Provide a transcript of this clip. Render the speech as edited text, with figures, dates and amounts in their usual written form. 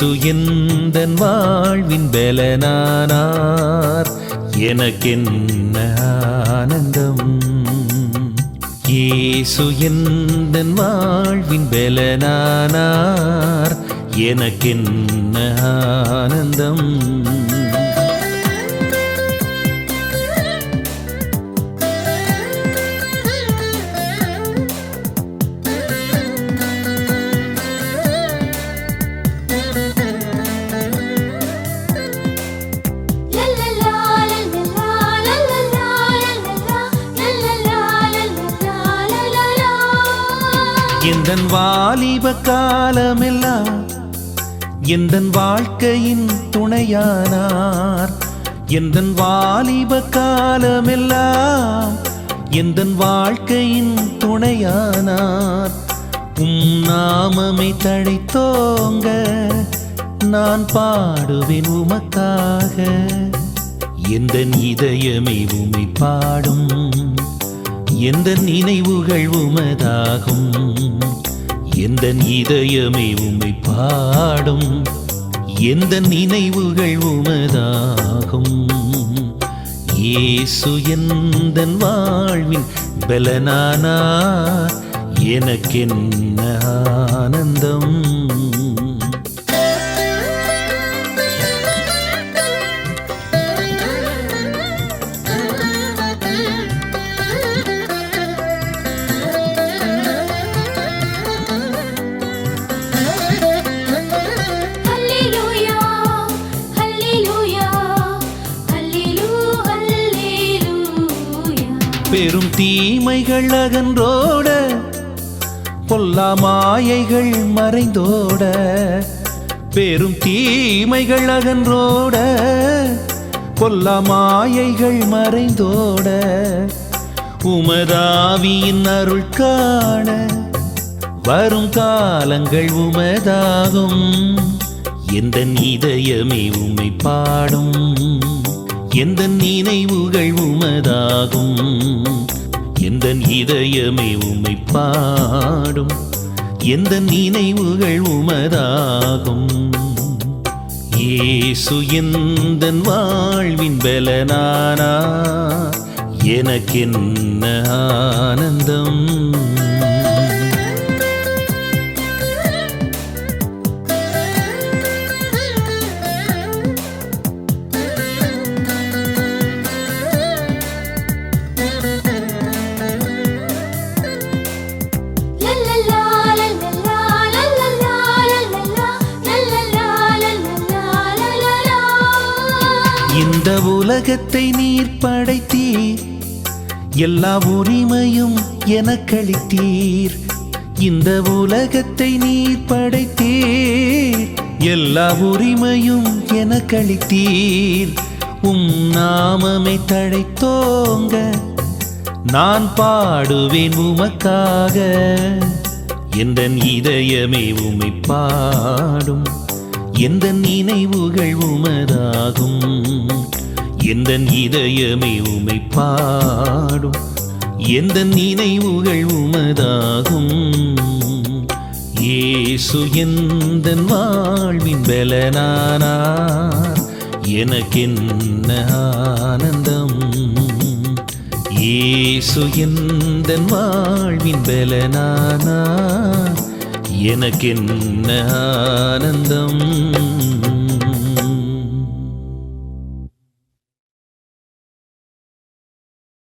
இயேசு எந்தன் வாழ்வின் பலனானார், எனக்கென்ன ஆனந்தம். இயேசு எந்தன் வாழ்வின் பலனானார், எனக்கென்ன ஆனந்தம். எந்தன் வாலிப காலமெல்லாம் எந்தன் வாழ்க்கையின் துணையானார், எந்தன் வாலிப காலமெல்லாம் எந்தன் வாழ்க்கையின் துணையானார். நாமமை தழைத்தோங்க நான் பாடுவேன் உமக்காக, எந்தன் இதயமே உமை பாடும், எந்த நினைவுகள் உமதாகும். எந்த இதயமே உம்மை பாடும், எந்த நினைவுகள் உமதாகும். இயேசு எந்தன் வாழ்வின் பலனானார், எனக்கென்ன ஆனந்தம். பெரும் தீமைகள் அகன்றோட, பொல்லா மாயைகள் மறைந்தோட, பெரும் தீமைகள் அகன்றோட, பொல்லா மாயைகள் மறைந்தோட, உமதாவியின் அருள் காண வரும் காலங்கள் உமதாகும். எந்த இதயமே உம்மை பாடும், எந்த நினைவுகள் உமதாகும். எந்த இதயமே உம்மை பாடும், எந்த நினைவுகள் உமதாகும். இயேசு எந்தன் வாழ்வின் பலனானார், எனக்கென்ன ஆனந்தம். இந்த உலகத்தை நீர் படைத்தீர், எல்லா உரிமையும் எனக்களித்தீர். இந்த உலகத்தை நீர் படைத்தீர், எல்லா உரிமையும் எனக்களித்தீர். நாமமை தழைத்தோங்க நான் பாடுவேன் உமக்காக, எந்த இதயமே உம்மை பாடும், எந்த நினைவுகள் உமதாகும். எந்த இதயமே உம்மை பாடும், எந்த நினைவுகள் உமதாகும். இயேசு எந்தன் வாழ்வின் பலனானார், எனக்கென்ன ஆனந்தம். இயேசு எந்தன் வாழ்வின் பலனானார், எனக்கென்ன ஆனந்தம்.